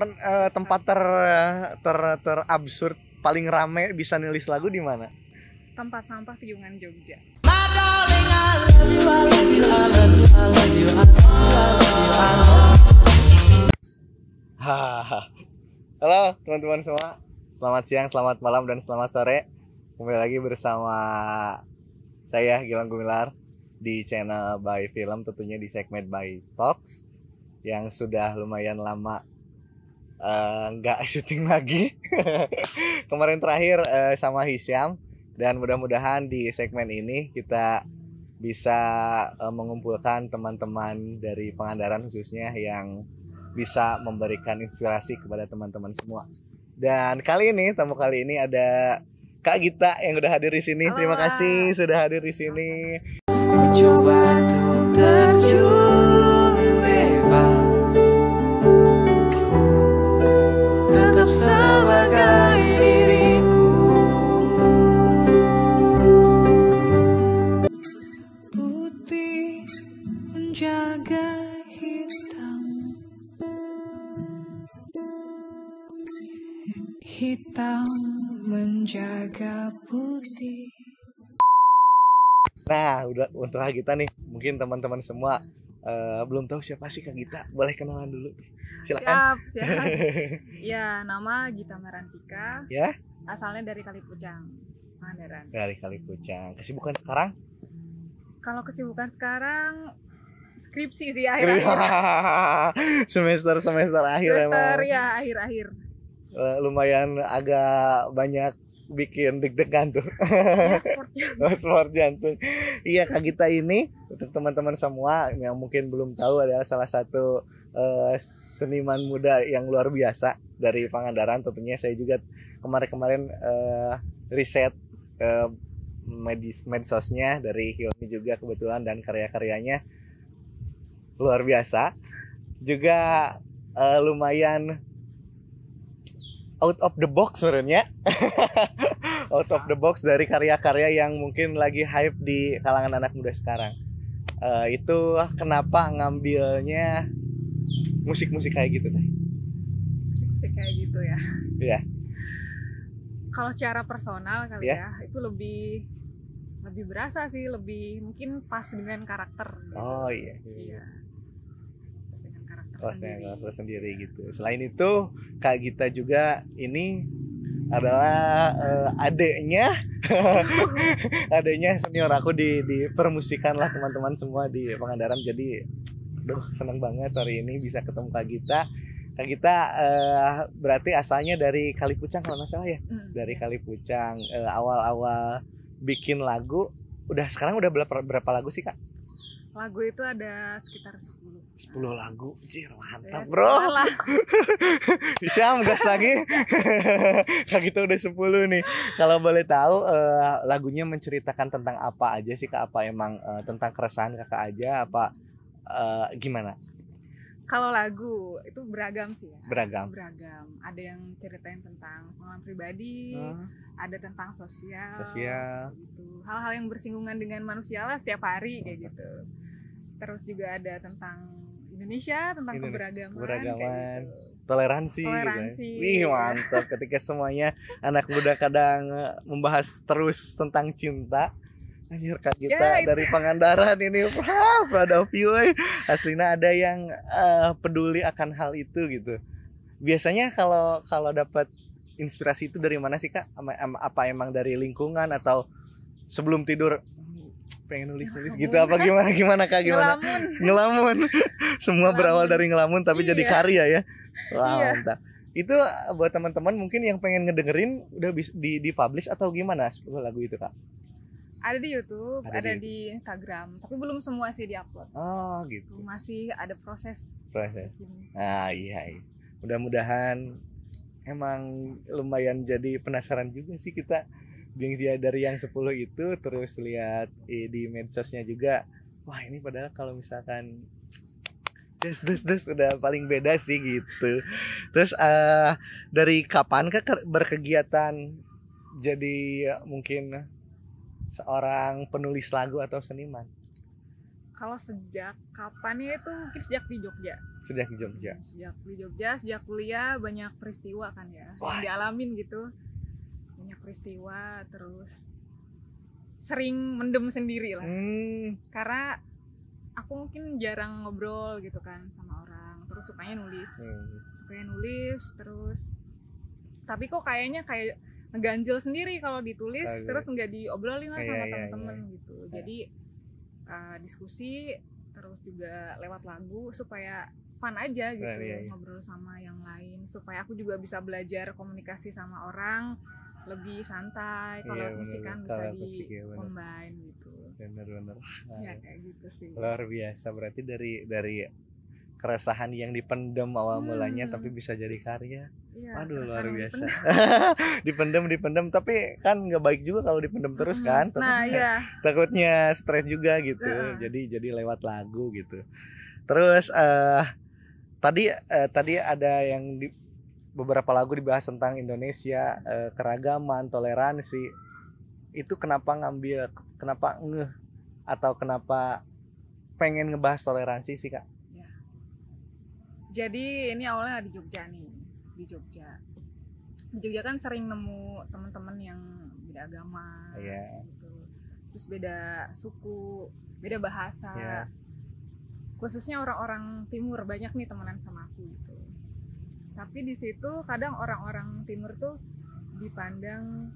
Tempat terabsurd paling rame bisa nulis lagu di mana? Tempat sampah Piungan Jogja. Halo teman-teman semua, selamat siang, selamat malam, dan selamat sore. Kembali lagi bersama saya Gilang Gumilar di channel By Film, tentunya di segmen By Talks yang sudah lumayan lama nggak syuting lagi. Kemarin terakhir sama Hisyam, dan mudah-mudahan di segmen ini kita bisa mengumpulkan teman-teman dari Pangandaran khususnya yang bisa memberikan inspirasi kepada teman-teman semua. Dan tamu kali ini ada Kak Gita yang udah hadir di sini. Halo. Terima kasih sudah hadir di sini. Mencoba untuk terjun bebas, tetap sebagai diriku. Putih menjaga hitam, hitam menjaga putih. Nah, udah untuk Kak Gita nih, mungkin teman-teman semua belum tahu siapa sih Kak Gita. Boleh kenalan dulu. Silakan. Siap. Ya, nama Gita Merantika. Ya, Asalnya dari Kalipucang, Pangandaran. dari Kalipucang. Kesibukan sekarang? Kalau kesibukan sekarang skripsi sih akhir-akhir. semester akhir Semester emang. ya akhir-akhir. Lumayan agak banyak bikin deg-degan tuh. Ya, sportnya. Sport jantung. Iya, Kak Gita ini untuk teman-teman semua yang mungkin belum tahu adalah salah satu seniman muda yang luar biasa dari Pangandaran. Tentunya saya juga kemarin riset medsosnya dari Hilmi juga kebetulan, dan karya-karyanya luar biasa. Juga lumayan out of the box sebenarnya. Out of the box dari karya-karya yang mungkin lagi hype di kalangan anak muda sekarang. Itu kenapa ngambilnya musik-musik kayak gitu teh? Musik kayak gitu ya. Iya. Kalau secara personal kali Ya. ya, itu lebih berasa sih, lebih mungkin pas dengan karakter gitu. Oh iya. Iya. Pas dengan karakter Rasanya sendiri. karakter sendiri gitu. Selain itu, Kak Gita juga ini adalah adeknya adeknya senior aku di permusikan lah teman-teman semua di Pangandaran. Jadi senang banget hari ini bisa ketemu Kak Gita. Kak Gita berarti asalnya dari Kalipucang kalau nggak salah ya. Dari Kalipucang, awal-awal bikin lagu. Sekarang udah berapa lagu sih Kak? Lagu itu ada sekitar 10 lagu. Jir, mantap Ya, bro. salah. Syam gas lagi. Kak Gita udah 10 nih. Kalau boleh tahu lagunya menceritakan tentang apa aja sih Kak? Apa emang tentang keresahan Kakak aja, apa gimana? Kalau lagu itu beragam sih ya. Beragam. Ada yang ceritain tentang pengalaman pribadi, ada tentang sosial. Gitu. Hal-hal yang bersinggungan dengan manusia lah setiap hari kayak gitu. Terus juga ada tentang Indonesia, tentang keberagaman. Kayak gitu. Toleransi. Toleransi. Gitu. Wih, mantap ketika semuanya anak muda kadang membahas terus tentang cinta. Anjir, Kak Gita Ya, dari Pangandaran ini, proud of you. Aslina ada yang peduli akan hal itu gitu. Biasanya kalau dapat inspirasi itu dari mana sih Kak? Apa emang dari lingkungan atau sebelum tidur pengen nulis gitu, apa gimana Kak, gimana? Ngelamun. Semua berawal dari ngelamun tapi jadi karya ya. Wah, Iya. mantap. Itu buat teman-teman mungkin yang pengen ngedengerin udah di publish atau gimana lagu itu Kak? Ada di YouTube, Ada ada di Instagram, tapi belum semua sih diupload. Oh gitu. Masih ada proses. Nah iya. Mudah-mudahan emang lumayan jadi penasaran juga sih kita dari yang 10 itu, terus lihat di medsosnya juga. Wah, ini padahal kalau misalkan des udah paling beda sih gitu. Terus dari kapan Kak berkegiatan jadi mungkin seorang penulis lagu atau seniman? Kalau sejak kapan ya, itu mungkin sejak di Jogja. Sejak di Jogja. Sejak kuliah banyak peristiwa kan ya yang dialamin gitu, banyak peristiwa, terus sering mendem sendiri lah. Karena aku mungkin jarang ngobrol gitu kan sama orang, terus sukanya nulis terus, tapi kok kayaknya kayak ngeganjel sendiri kalau ditulis terus nggak diobrolin lah sama temen-temen gitu. Jadi diskusi terus juga lewat lagu supaya fun aja gitu, ngobrol sama yang lain, supaya aku juga bisa belajar komunikasi sama orang lebih santai. Kalau musik kan bisa di-combine gitu. Bener-bener. Ya kayak gitu sih. Luar biasa, berarti dari keresahan yang dipendam awal mulanya tapi bisa jadi karya. Ya, aduh luar biasa. dipendam tapi kan nggak baik juga kalau dipendam terus kan. Takutnya stres juga gitu. Jadi lewat lagu gitu. Terus tadi ada yang di beberapa lagu dibahas tentang Indonesia, keragaman, toleransi. Itu kenapa atau kenapa pengen ngebahas toleransi sih Kak? Jadi ini awalnya di Jogja nih, di Jogja kan sering nemu teman-teman yang beda agama, gitu. Terus beda suku, beda bahasa, khususnya orang-orang timur banyak nih temenan sama aku gitu. Tapi di situ kadang orang-orang timur tuh dipandang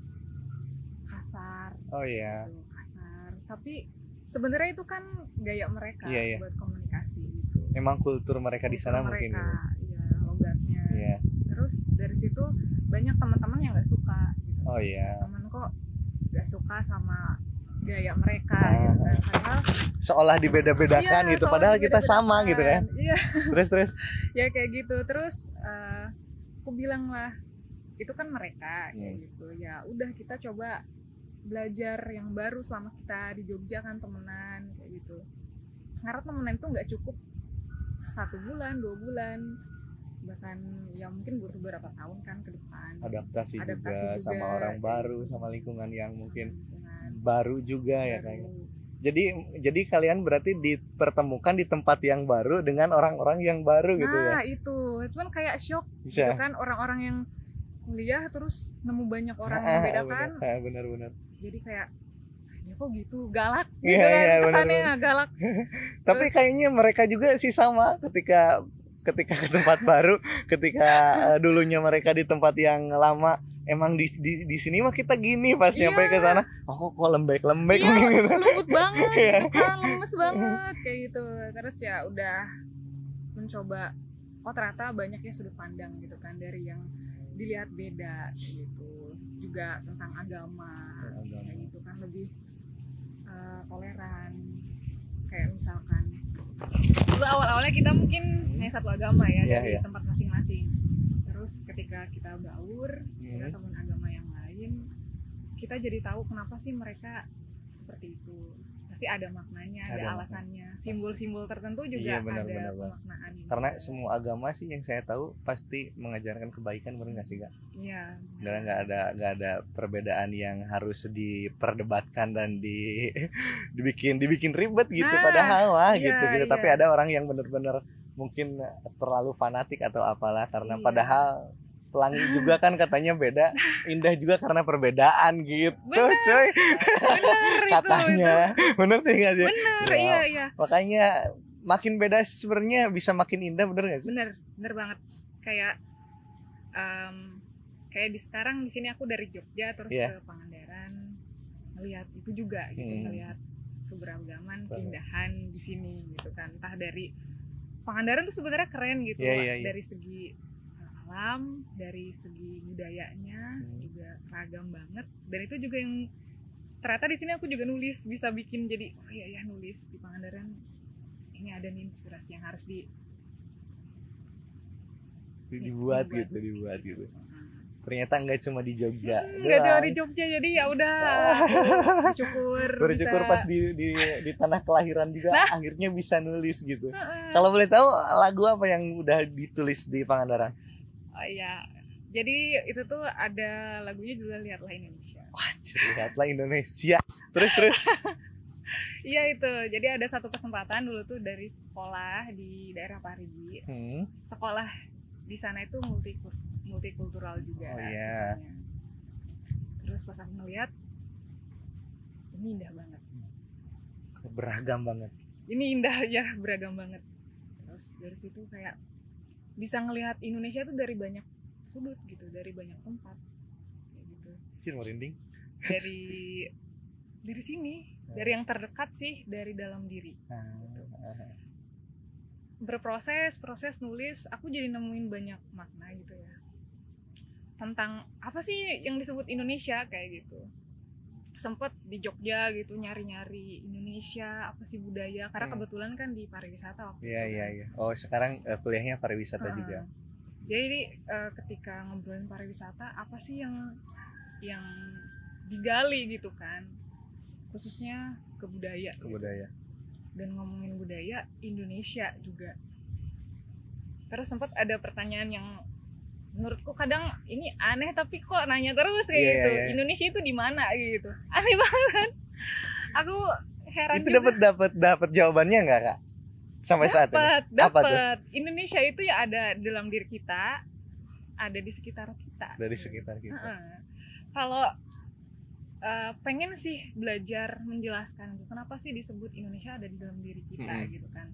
kasar, gitu, kasar. Tapi sebenarnya itu kan gaya mereka buat komunikasi gitu. Memang kultur mereka di sana mungkin. Logatnya. Terus dari situ banyak teman-teman yang nggak suka. Gitu. Teman kok nggak suka sama gaya mereka. Gitu kan. Padahal seolah dibeda-bedakan gitu. Padahal kita sama gitu kan. Terus. Ya kayak gitu. Terus aku bilang lah, itu kan mereka kayak gitu. Ya udah kita coba belajar yang baru selama kita di Jogja kan temenan kayak gitu. Karena temenan itu nggak cukup 1 bulan, 2 bulan, bahkan ya mungkin butuh beberapa tahun kan ke depan. Adaptasi juga sama orang baru, sama lingkungan yang mungkin baru juga ya kayaknya. Jadi kalian berarti dipertemukan di tempat yang baru dengan orang-orang yang baru gitu ya. Nah, itu cuman kayak shock gitu kan, orang-orang yang kuliah terus nemu banyak orang yang beda kan. Benar. Jadi kayak ya kok gitu, galak gitu kan, kesannya galak. Tapi kayaknya mereka juga sih sama ketika ke tempat baru, ketika dulunya mereka di tempat yang lama, emang di sini mah kita gini, pas nyampe ke sana kok lembek gitu. Lembut banget gitu kan, lemes banget kayak gitu. Terus ya udah mencoba, ternyata banyaknya sudut pandang gitu kan, dari yang dilihat beda gitu, juga tentang agama kayak gitu kan, lebih toleran. Kayak misalkan dulu awal-awalnya kita mungkin hanya satu agama ya, dari tempat masing-masing. Terus ketika kita baur dengan teman agama yang lain, kita jadi tahu kenapa sih mereka seperti itu. Pasti ada maknanya, ada alasannya. Simbol-simbol tertentu juga ada pemaknaan. Karena semua agama sih yang saya tahu pasti mengajarkan kebaikan, benar nggak sih Kak? Iya. Karena nggak ada perbedaan yang harus diperdebatkan dan dibikin ribet gitu, padahal gitu. Tapi ada orang yang benar-benar mungkin terlalu fanatik atau apalah, karena padahal pelangi juga kan katanya beda, indah juga karena perbedaan gitu. Bener, coy. Katanya itu. Bener sih nggak sih? Bener, iya. Makanya makin beda sebenarnya bisa makin indah, bener nggak sih? Bener banget. Kayak di sekarang di sini aku dari Jogja terus ke Pangandaran, ngelihat itu juga gitu, ngelihat keberagaman, keindahan di sini gitu kan. Entah dari Pangandaran tuh sebenarnya keren gitu, dari segi alam, dari segi budayanya juga ragam banget. Dan itu juga yang ternyata di sini aku juga nulis, bisa bikin jadi nulis di Pangandaran ini ada nih inspirasi yang harus dibuat gitu. Ternyata nggak cuma di Jogja. Nggak cuma di Jogja, jadi ya udah bersyukur pas di tanah kelahiran juga akhirnya bisa nulis gitu. Kalau boleh tahu lagu apa yang udah ditulis di Pangandaran? Jadi itu tuh ada lagunya juga, Lihatlah Indonesia. Lihatlah Indonesia. Terus Iya itu. Jadi ada satu kesempatan dulu tuh dari sekolah di daerah Parigi. Sekolah di sana itu multikultural juga siswanya. Terus pas aku ngeliat, ini indah banget. Beragam banget. Ini indah ya, beragam banget. Terus dari situ kayak bisa ngelihat Indonesia tuh dari banyak sudut gitu, dari banyak tempat. Kayak gitu. Cil merinding. Dari sini, dari yang terdekat sih, dari dalam diri. Gitu. Proses nulis, aku jadi nemuin banyak makna gitu ya. Tentang apa sih yang disebut Indonesia kayak gitu. Sempet di Jogja gitu nyari-nyari Indonesia, apa sih budaya, karena kebetulan kan di pariwisata waktu itu. Iya. Oh, sekarang kuliahnya pariwisata juga. Jadi ketika ngobrolin pariwisata, apa sih yang digali gitu kan, khususnya ke budaya. Gitu. Dan ngomongin budaya Indonesia juga. Terus sempat ada pertanyaan yang menurutku kadang ini aneh tapi kok nanya terus kayak gitu. Indonesia itu di mana gitu. Aneh banget. Aku heran itu juga. dapat jawabannya enggak, Kak? Sampai saat ini. Dapat. Indonesia itu ya ada dalam diri kita, ada di sekitar kita. Dari sekitar kita. Kalau pengen sih belajar menjelaskan kenapa sih disebut Indonesia ada di dalam diri kita gitu kan.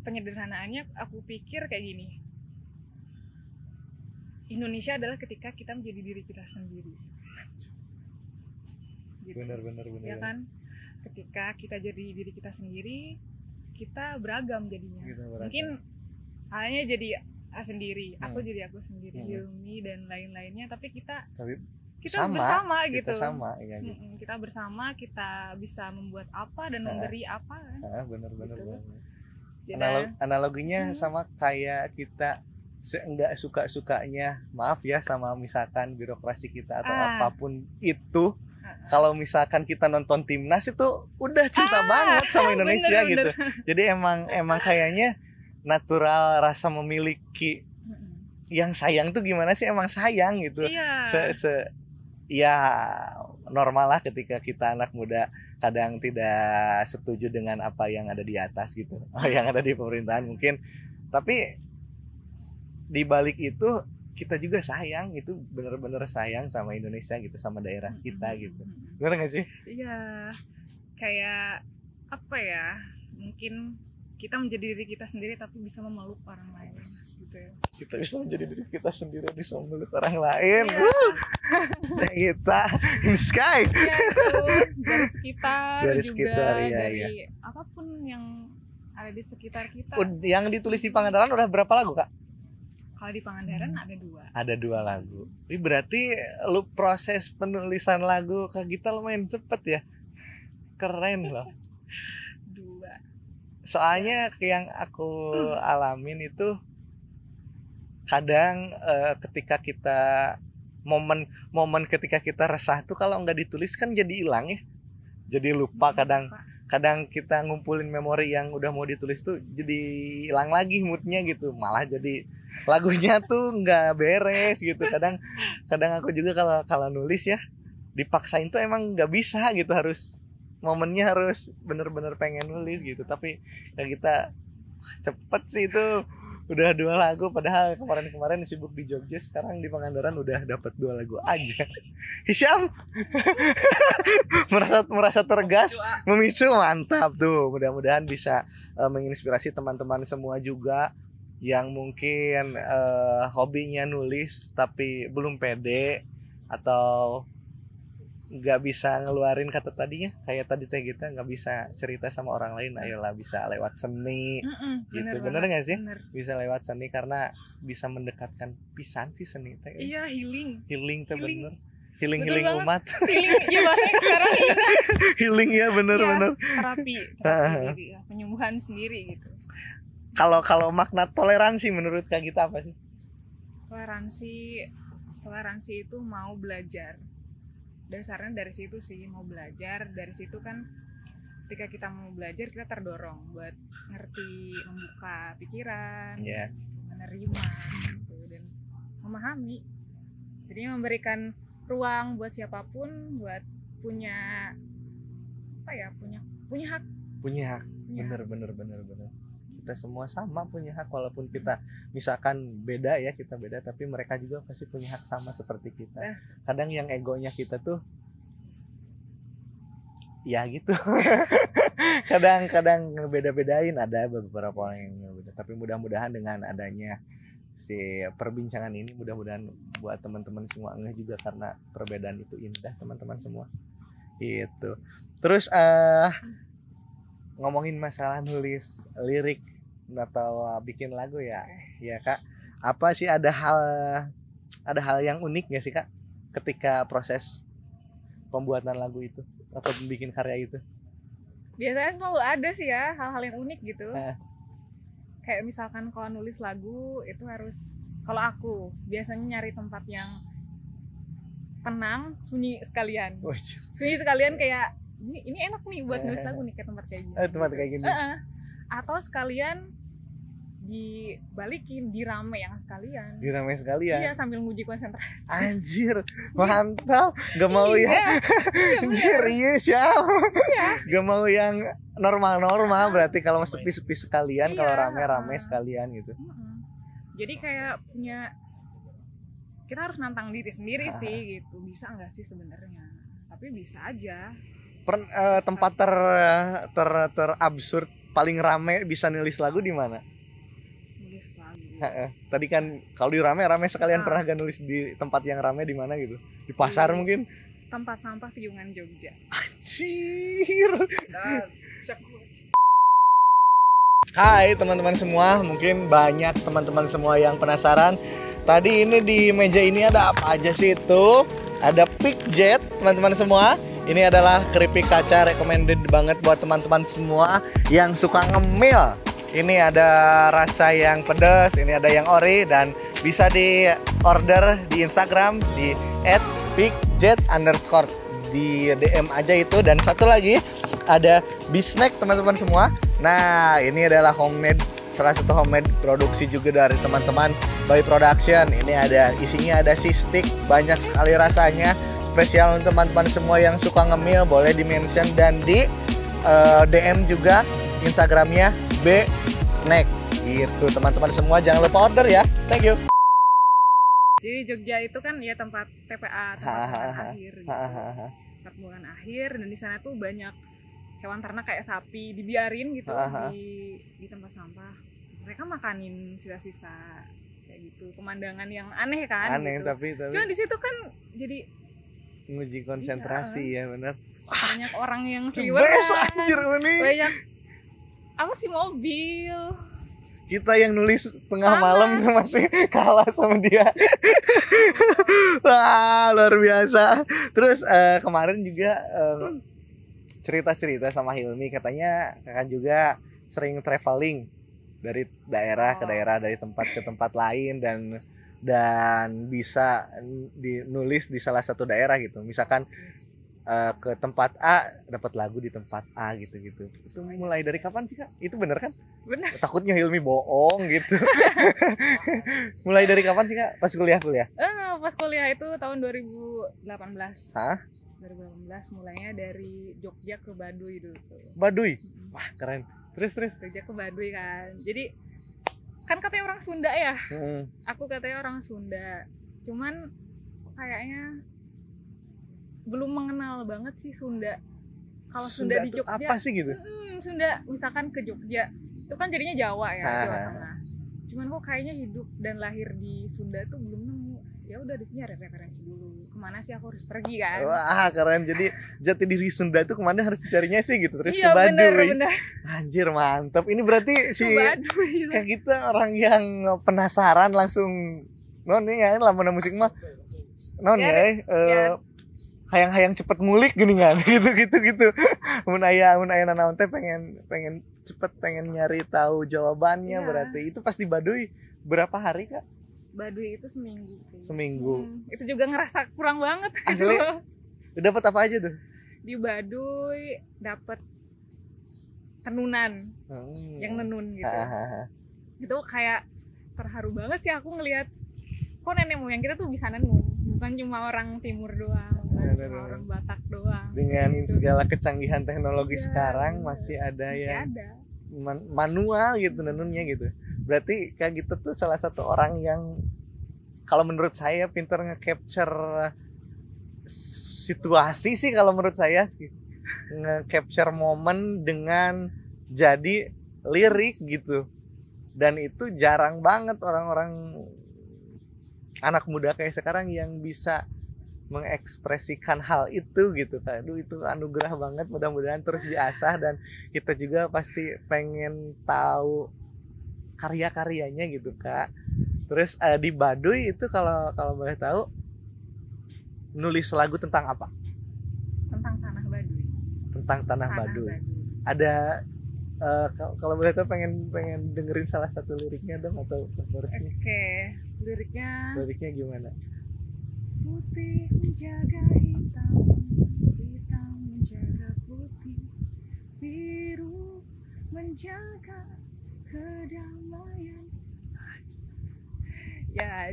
Penyederhanaannya aku pikir kayak gini. Indonesia adalah ketika kita menjadi diri kita sendiri. Gitu. Benar. Ya kan? Ketika kita jadi diri kita sendiri, kita beragam jadinya. Mungkin hanya jadi sendiri, aku jadi aku sendiri, Hilmi dan lain-lainnya, tapi kita bersama gitu. Kita bersama, kita bisa membuat apa dan memberi apa kan. Benar. Gitu. Analoginya sama kayak kita enggak suka-sukanya, maaf ya, sama misalkan birokrasi kita atau apapun itu. Kalau misalkan kita nonton timnas itu udah cinta banget sama Indonesia bener. Gitu. Jadi emang kayaknya natural rasa memiliki yang sayang tuh gimana sih, emang sayang gitu. Ya normal lah ketika kita anak muda kadang tidak setuju dengan apa yang ada di atas gitu, yang ada di pemerintahan mungkin, tapi di balik itu kita juga sayang, itu benar-benar sayang sama Indonesia gitu, sama daerah kita gitu. Benar nggak sih? Iya, kayak apa ya, mungkin kita menjadi diri kita sendiri tapi bisa memeluk orang lain gitu ya. Kita bisa menjadi diri kita sendiri, bisa memeluk orang lain. Kita in the sky. Iya, itu dari sekitar juga, dari apapun yang ada di sekitar kita. Yang ditulis di Pangandaran udah berapa lagu, Kak? Kalau di Pangandaran ada 2. Ada 2 lagu. Ini berarti lu proses penulisan lagu Kak Gita lumayan cepet ya. Keren loh. 2. Soalnya yang aku alamin itu kadang ketika kita momen ketika kita resah tuh kalau nggak ditulis kan jadi hilang ya. Jadi lupa kadang kita ngumpulin memori yang udah mau ditulis tuh jadi hilang lagi moodnya gitu. Malah jadi lagunya tuh nggak beres gitu. Kadang aku juga kalau nulis ya dipaksain tuh emang nggak bisa gitu, harus momennya harus bener-bener pengen nulis gitu, tapi ya kita cepet sih itu udah 2 lagu, padahal kemarin sibuk di Jogja, sekarang di Pangandaran udah dapat 2 lagu aja. Hisyam merasa tergas, memicu, mantap tuh. Mudah-mudahan bisa menginspirasi teman-teman semua juga yang mungkin hobinya nulis tapi belum pede atau nggak bisa ngeluarin kata tadinya, kayak tadi teh kita nggak bisa cerita sama orang lain, ayolah bisa lewat seni. Gitu, bener nggak sih? Bener. Bisa lewat seni karena bisa mendekatkan pisan sih seni teh. Iya, healing teh bener. Healing umat. Healing ya bahasanya sekarang healing ya bener. Terapi diri, penyembuhan sendiri gitu. Kalau makna toleransi menurut Kak Gita apa sih? Toleransi itu mau belajar. Dasarnya dari situ sih, mau belajar. Dari situ kan ketika kita mau belajar kita terdorong buat ngerti, membuka pikiran, menerima gitu, dan memahami. Jadi memberikan ruang buat siapapun buat punya apa ya, punya hak. Punya hak. Bener. Kita semua sama punya hak, walaupun kita misalkan beda ya, kita beda, tapi mereka juga pasti punya hak sama seperti kita. Kadang yang egonya kita tuh ya gitu. kadang beda-bedain, ada beberapa orang yang beda, tapi mudah-mudahan dengan adanya si perbincangan ini, mudah-mudahan buat teman-teman semua ngeh juga, karena perbedaan itu indah teman-teman semua. Itu. Terus ngomongin masalah nulis lirik atau bikin lagu ya Kak, apa sih, ada hal yang unik gak sih Kak ketika proses pembuatan lagu itu atau bikin karya itu? Biasanya selalu ada sih ya hal-hal yang unik gitu. Kayak misalkan kalau nulis lagu itu harus, kalau aku biasanya nyari tempat yang tenang, sunyi sekalian. Sunyi sekalian, kayak ini enak nih buat nulis lagu nih, kayak tempat kayak gini. Tempat kayak gini. Atau sekalian dibalikin, diramein sekalian. Iya, sambil nguji konsentrasi. Anjir, mantap. Gak mau ya. Anjir, iya siapa? Gak mau yang normal-normal, berarti kalau sepi-sepi sekalian, kalau rame-rame sekalian gitu. Jadi kayak kita harus nantang diri sendiri sih gitu. Bisa nggak sih sebenarnya? Tapi bisa aja. Tempat terabsurd paling rame bisa nulis lagu di mana? Tadi kan kalau di rame sekalian, pernah gak nulis di tempat yang rame di mana gitu? Di pasar mungkin? Tempat sampah Piungan Jogja. Anjir. Hai teman-teman semua, mungkin banyak teman-teman semua yang penasaran. Tadi ini di meja ini ada apa aja sih itu? Ada PicJet teman-teman semua. Ini adalah keripik kaca, recommended banget buat teman-teman semua yang suka ngemil. Ini ada rasa yang pedas, ini ada yang ori, dan bisa di order di Instagram di @picjet_, di DM aja itu. Dan satu lagi ada bisnack teman-teman semua. Nah ini adalah salah satu homemade produksi juga dari teman-teman By Production. Ini isinya ada stick, banyak sekali rasanya, spesial untuk teman-teman semua yang suka ngemil. Boleh di mention dan di DM juga Instagramnya B-Snack gitu teman-teman semua. Jangan lupa order ya. Thank you. Jadi Jogja itu kan ya tempat TPA, tempat akhir gitu. Tempat buangan akhir, dan di sana tuh banyak hewan ternak kayak sapi dibiarin gitu di tempat sampah. Mereka makanin sisa-sisa kayak gitu. Pemandangan yang aneh kan. Aneh gitu. tapi cuma di situ kan jadi nguji konsentrasi ya benar. Banyak orang yang seliweran. Anjir ini. Banyak apa sih, mobil. Kita yang nulis tengah malam masih kalah sama dia. Wah, luar biasa. Terus kemarin juga cerita-cerita sama Hilmi, katanya kakak juga sering traveling dari daerah ke daerah, dari tempat ke tempat lain, dan bisa dinulis di salah satu daerah gitu. Misalkan ke tempat A dapat lagu di tempat A gitu. Itu mulai dari kapan sih Kak? Itu bener kan? Bener. Takutnya Hilmi bohong gitu. Mulai dari kapan sih Kak? Pas kuliah? Pas kuliah itu tahun 2018. 2018 mulainya dari Jogja ke Baduy dulu. Baduy? Wah keren. Terus? Jogja ke Baduy kan. Jadi kan katanya orang Sunda ya. Aku katanya orang Sunda. Cuman kayaknya belum mengenal banget sih Sunda. Kalau Sunda di Jogja apa sih gitu? Sunda misalkan ke Jogja itu kan jadinya Jawa ya, Jawa Tengah. Cuman kok kayaknya hidup dan lahir di Sunda tuh belum nemu. Ya udah di sini ada referensi dulu. Kemana sih aku harus pergi kan? Wah keren. Jadi jati diri Sunda itu kemana harus dicarinya sih gitu. Terus iya, ke Baduy. Bener. Anjir mantap. Ini berarti si Baduy, kayak kita orang yang penasaran langsung non nih ya, lamun musik mah non ya. Hayang-hayang cepet ngulik gini kan. gitu. Mun aya nanaon teh pengen cepet, pengen nyari tahu jawabannya. Berarti itu pas di Baduy berapa hari Kak? Baduy itu seminggu sih. Itu juga ngerasa kurang banget. Asli? Dapat apa aja tuh? Di Baduy dapat tenunan. Yang nenun gitu. Itu kayak terharu banget sih aku ngelihat kok nenek moyang kita tuh bisa nenun. Bukan cuma orang timur doang. cuma orang Batak doang. Dengan gitu. segala kecanggihan teknologi Iya, sekarang bener. masih ada Masih yang ada. manual gitu nenunnya gitu. Berarti Kak Gita tuh salah satu orang yang kalau menurut saya pinter nge-capture situasi sih, kalau menurut saya nge-capture momen dengan jadi lirik gitu. Dan itu jarang banget orang-orang anak muda kayak sekarang yang bisa mengekspresikan hal itu gitu. Aduh, itu anugerah banget, mudah-mudahan terus diasah dan kita juga pasti pengen tahu karya-karyanya gitu Kak. Terus di Baduy itu kalau boleh tahu nulis lagu tentang apa? Tentang tanah Baduy. Tentang tanah Baduy. Ada kalau boleh tahu pengen dengerin salah satu liriknya dong, atau versi. Oke, liriknya Gimana? putih menjaga hitam, hitam menjaga putih, biru menjaga kedamaian. Ya,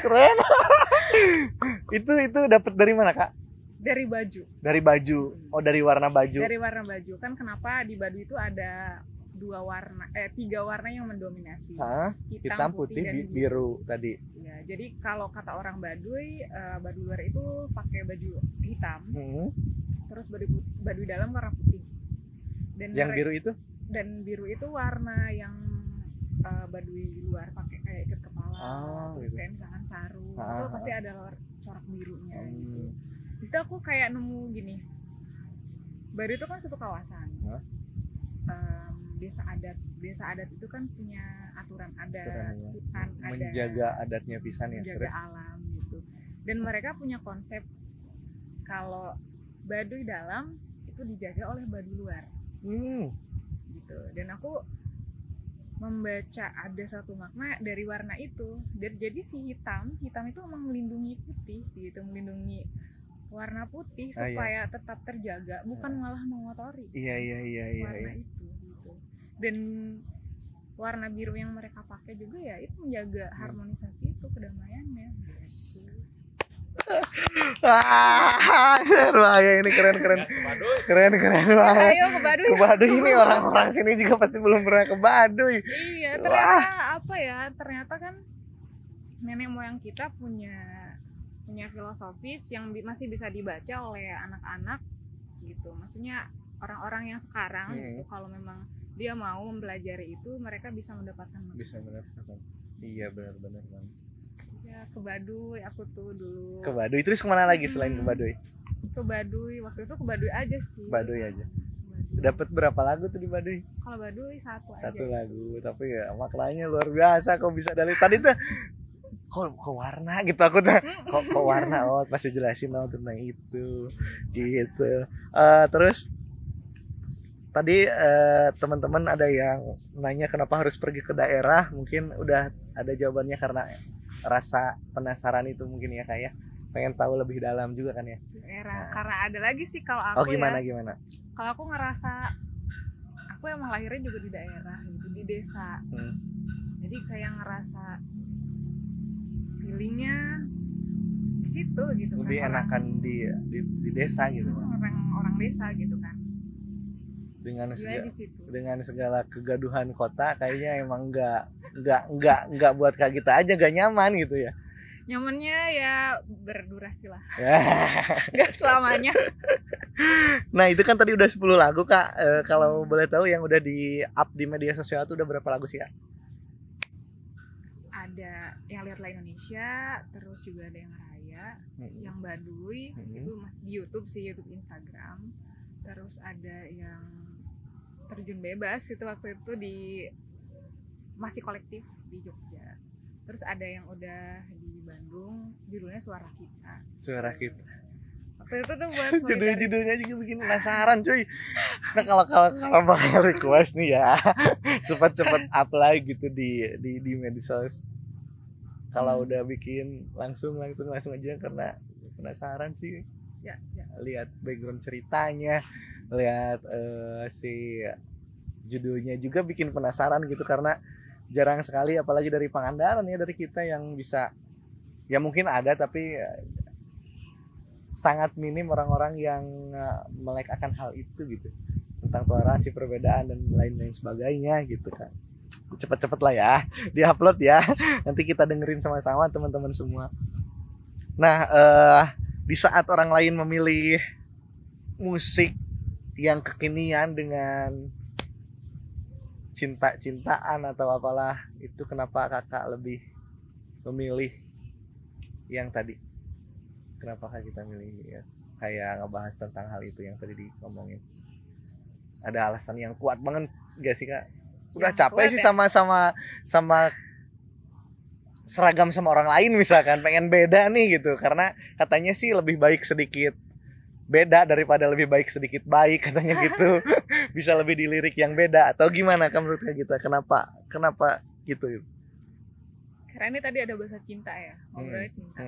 Keren. itu dapat dari mana Kak? dari baju. Dari baju. Oh, dari warna baju. Dari warna baju. Kan kenapa di Baduy itu ada 3 warna yang mendominasi. Hah? Hitam, putih, dan biru tadi. Ya, jadi kalau kata orang Baduy, Baduy luar itu pakai baju hitam, terus Baduy dalam warna putih. Dan Yang biru itu? Dan biru itu warna yang Baduy luar pakai kayak ikat kepala, terus gitu. kayak misalkan sarung, itu pasti ada corak birunya gitu. Di situ aku kayak nemu gini, Baduy itu kan satu kawasan. Desa adat itu kan punya aturan adat, hutan adat, menjaga adatnya pisan ya, menjaga alam gitu. Dan mereka punya konsep kalau Baduy dalam itu dijaga oleh Baduy luar. Gitu. Dan aku membaca ada satu makna dari warna itu. Dan jadi si hitam itu memang melindungi putih gitu, melindungi warna putih supaya tetap terjaga, bukan malah mengotori. Iya. Warna itu gitu. Dan warna biru yang mereka pakai juga ya itu menjaga harmonisasi itu, kedamaiannya gitu. Seru aja ini, keren banget. Ayo ke Baduy. Ke Baduy ini orang-orang sini juga pasti belum pernah ke Baduy. Iya, ternyata kan nenek moyang kita punya filosofis yang masih bisa dibaca oleh anak-anak gitu. Maksudnya orang-orang yang sekarang gitu, kalau memang dia mau mempelajari itu, mereka bisa mendapatkan. Iya, benar banget. Ya, ke Baduy aku tuh dulu. Ke Baduy terus kemana lagi selain ke Baduy? Ke Baduy, waktu itu ke Baduy aja sih. Baduy aja. Dapat berapa lagu tuh di Baduy? Kalau Baduy satu aja. Lagu, tapi ya maknanya luar biasa. Kok bisa dari tadi tuh kok warna gitu, aku tuh kok warna, pasti jelasin tentang itu gitu. Terus tadi teman-teman ada yang nanya kenapa harus pergi ke daerah, mungkin udah ada jawabannya karena rasa penasaran itu mungkin ya kayak pengen tahu lebih dalam juga kan ya. Daerah, karena ada lagi sih kalau aku gimana? Kalau aku ngerasa aku emang lahirnya juga di daerah gitu, di desa. Jadi kayak ngerasa feelingnya di situ gitu, lebih kan enakan di desa gitu, orang desa gitu kan. Dengan dengan segala kegaduhan kota kayaknya emang nggak buat Kak Gita aja gak nyaman gitu ya. Nyamannya ya berdurasi lah. Gak selamanya. Nah itu kan tadi udah 10 lagu Kak. Kalau boleh tahu yang udah di up di media sosial itu udah berapa lagu sih Kak? Ada yang Lihatlah Indonesia, terus juga ada yang Raya, yang Baduy, itu masih di YouTube sih, YouTube, Instagram. Terus ada yang Terjun Bebas, itu waktu itu masih kolektif di Jogja. Terus ada yang udah di Bandung, judulnya Suara Kita. Waktu itu tuh buat judulnya juga bikin penasaran cuy. Nah kalau bakal request nih ya cepet apply gitu di medsos. Kalau udah bikin langsung aja karena penasaran sih. Ya. Lihat background ceritanya, lihat si judulnya juga bikin penasaran gitu, karena jarang sekali apalagi dari Pangandaran ya, dari kita yang bisa, ya mungkin ada tapi sangat minim orang-orang yang melek akan hal itu gitu, tentang toleransi perbedaan dan lain-lain sebagainya gitu kan. Cepet-cepet lah ya diupload ya, nanti kita dengerin sama-sama teman-teman semua. Nah di saat orang lain memilih musik yang kekinian dengan cinta-cintaan atau apalah itu, kenapa kakak lebih memilih yang tadi? Kenapa kita milih ya kayak ngebahas tentang hal itu yang tadi diomongin? Ada alasan yang kuat banget gak sih kak? Udah Yang capek kuat sih ya? sama seragam sama orang lain misalkan, pengen beda nih gitu, karena katanya sih lebih baik sedikit beda daripada lebih baik sedikit baik katanya gitu. Bisa lebih dilirik yang beda atau gimana kan menurut kita? Kenapa gitu? Karena ini tadi ada bahasa cinta ya, ngobrolnya cinta.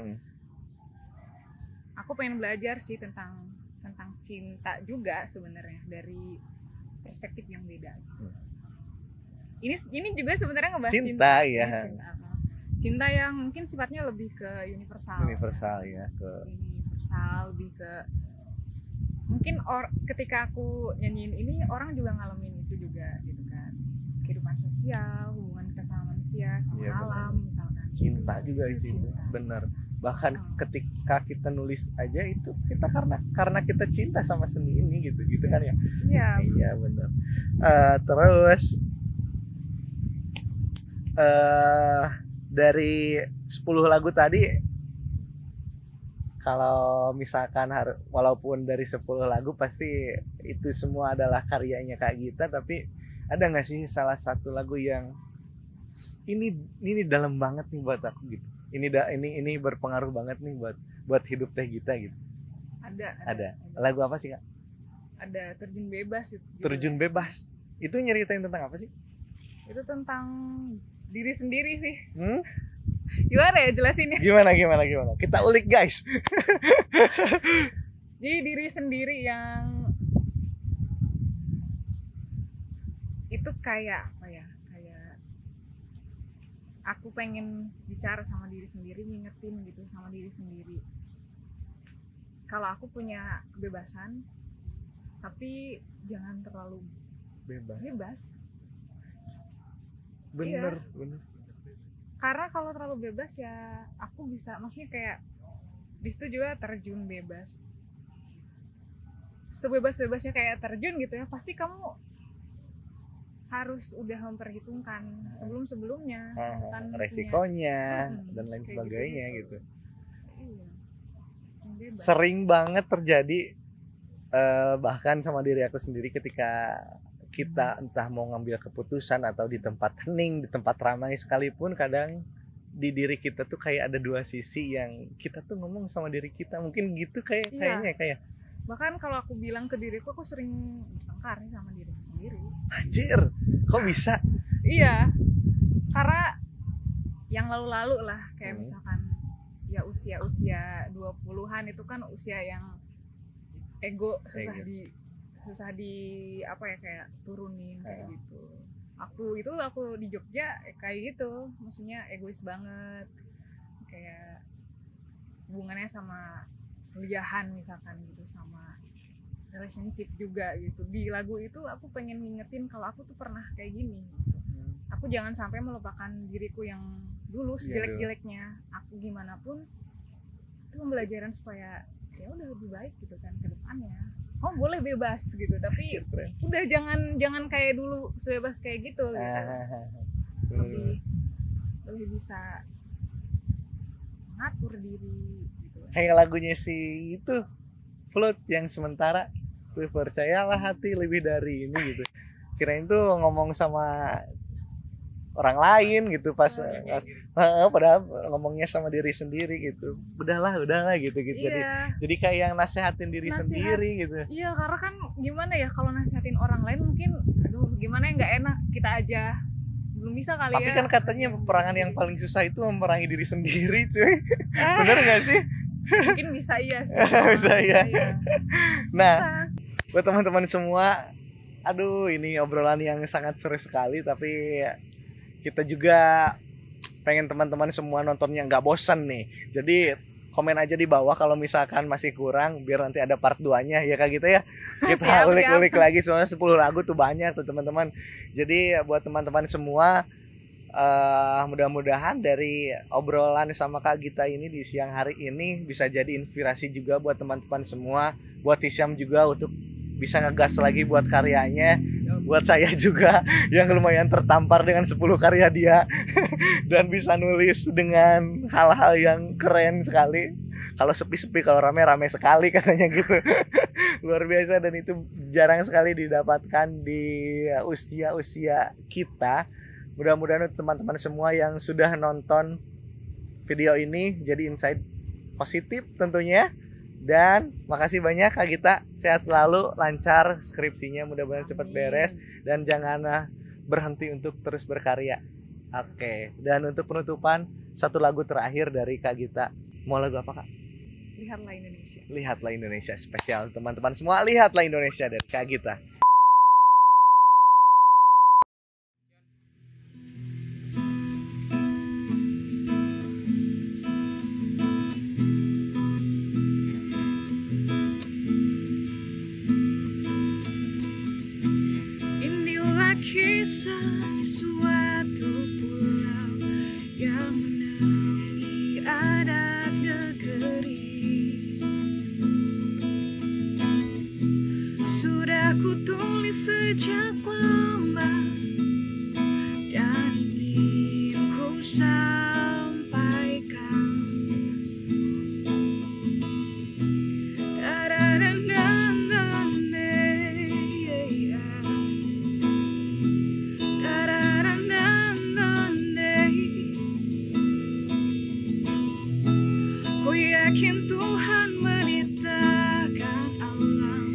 Aku pengen belajar sih tentang cinta juga sebenarnya dari perspektif yang beda aja. Ini juga sebenarnya ngebahas Cinta, ya. Cinta yang mungkin sifatnya lebih ke universal Ya, ke universal, lebih ke mungkin ketika aku nyanyiin ini orang juga ngalamin itu juga gitu kan, kehidupan sosial, hubungan kita sama manusia, sama alam misalkan. Cinta juga sih, bener. Bahkan ketika kita nulis aja itu kita karena kita cinta sama seni ini gitu kan ya. Iya bener. Terus dari 10 lagu tadi, kalau misalkan walaupun dari 10 lagu pasti itu semua adalah karyanya Kak Gita, tapi ada nggak sih salah satu lagu yang ini dalam banget nih buat aku gitu, ini berpengaruh banget nih buat hidup Teh Gita gitu? Ada. Lagu apa sih Kak? Ada Terjun Bebas itu. Terjun Bebas itu nyeritain tentang apa sih? Itu tentang diri sendiri sih. Gimana ya jelasinnya? Gimana? Kita ulik guys. Jadi diri sendiri yang itu kayak apa ya? Kayak aku pengen bicara sama diri sendiri, ngingetin gitu sama diri sendiri. Kalau aku punya kebebasan, tapi jangan terlalu bebas. Bener. Karena kalau terlalu bebas ya aku bisa, maksudnya kayak di situ juga terjun bebas, sebebas-bebasnya kayak terjun gitu ya, pasti kamu harus udah memperhitungkan sebelumnya kan resikonya dan lain sebagainya gitu. Iya. Sering banget terjadi bahkan sama diri aku sendiri ketika kita entah mau ngambil keputusan atau di tempat hening, di tempat ramai sekalipun, kadang di diri kita tuh kayak ada dua sisi yang kita tuh ngomong sama diri kita, mungkin gitu kayaknya. Bahkan kalau aku bilang ke diriku, aku sering bertengkar nih sama diriku sendiri. Anjir, kok bisa? Iya, karena yang lalu-lalu lah, kayak misalkan ya usia 20-an itu kan usia yang ego susah di apa ya, kayak turunin kayak gitu. Aku di Jogja kayak gitu, maksudnya egois banget, kayak hubungannya sama kuliahan misalkan gitu, sama relationship juga gitu. Di lagu itu aku pengen ngingetin kalau aku tuh pernah kayak gini gitu. Aku jangan sampai melupakan diriku yang dulu sejelek-jeleknya aku, gimana pun itu pembelajaran supaya ya udah lebih baik gitu kan ke depannya. Boleh bebas gitu, tapi udah jangan kayak dulu sebebas kayak gitu. Lebih bisa ngatur diri gitu. Kayak lagunya si itu Float yang Sementara tuh, percayalah hati lebih dari ini gitu. Kirain tuh ngomong sama orang lain gitu, padahal ngomongnya sama diri sendiri gitu. Udahlah gitu. Iya. Jadi kayak yang nasehatin diri sendiri gitu. Iya, karena kan gimana ya, kalau nasehatin orang lain mungkin gimana ya, nggak enak, kita aja belum bisa kali. Tapi kan katanya peperangan yang paling susah itu memerangi diri sendiri, cuy. Bener nggak sih? Mungkin bisa iya sih. Bisa ya. Nah, buat teman-teman semua, aduh ini obrolan yang sangat seru sekali, tapi kita juga pengen teman-teman semua nontonnya nggak bosan nih. Jadi komen aja di bawah kalau misalkan masih kurang, biar nanti ada part 2-nya ya Kak gitu ya. Kita Siap, ulik-ulik lagi, soalnya 10 lagu tuh banyak tuh teman-teman. Jadi buat teman-teman semua, mudah-mudahan dari obrolan sama Kak Gita ini di siang hari ini bisa jadi inspirasi juga buat teman-teman semua, buat Hisyam juga untuk bisa ngegas lagi buat karyanya, buat saya juga yang lumayan tertampar dengan 10 karya dia dan bisa nulis dengan hal-hal yang keren sekali. Kalau sepi-sepi, kalau rame-rame sekali katanya gitu. Luar biasa, dan itu jarang sekali didapatkan di usia-usia kita. Mudah-mudahan teman-teman semua yang sudah nonton video ini jadi insight positif tentunya. Dan makasih banyak Kak Gita, sehat selalu, lancar skripsinya, mudah-mudahan cepat beres dan jangan berhenti untuk terus berkarya. Oke, dan untuk penutupan, satu lagu terakhir dari Kak Gita. Mau lagu apa Kak? Lihatlah Indonesia. Lihatlah Indonesia, spesial teman-teman semua, Lihatlah Indonesia dari Kak Gita. Kisah di suatu pulau yang menaungi adat negeri. Sudah kutulis sejak lama dan ingin ku sampaikan. Yakin Tuhan menitahkan alam,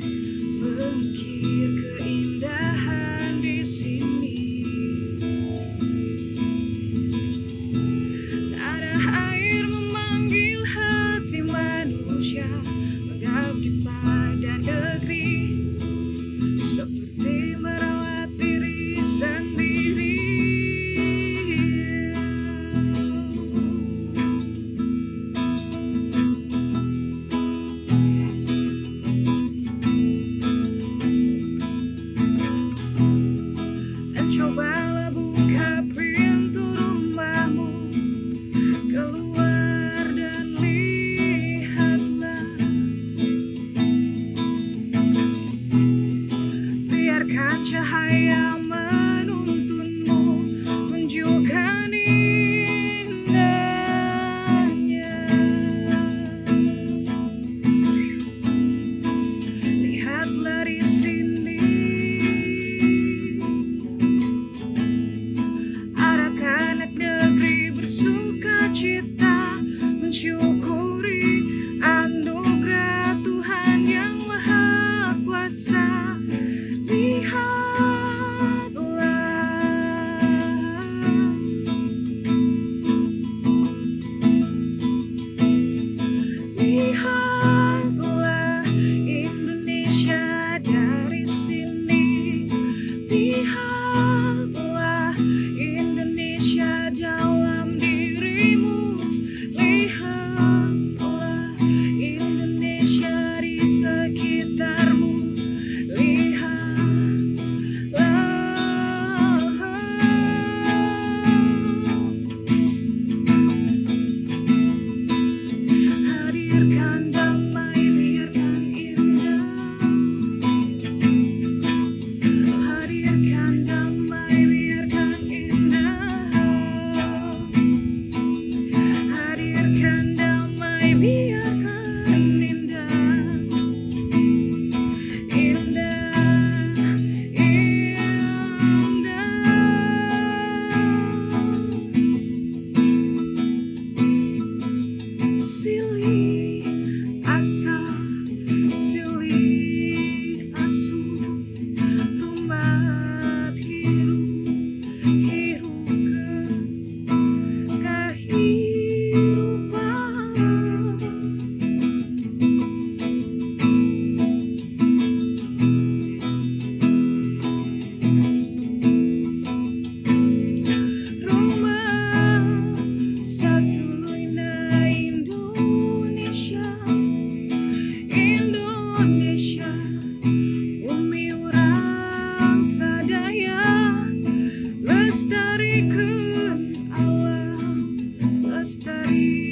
mengukir keindahan di sini. Nada air memanggil hati manusia, mengabdi pada negeri, seperti merawat diri sendiri. Cobalah buka pintu rumahmu, keluar lestari.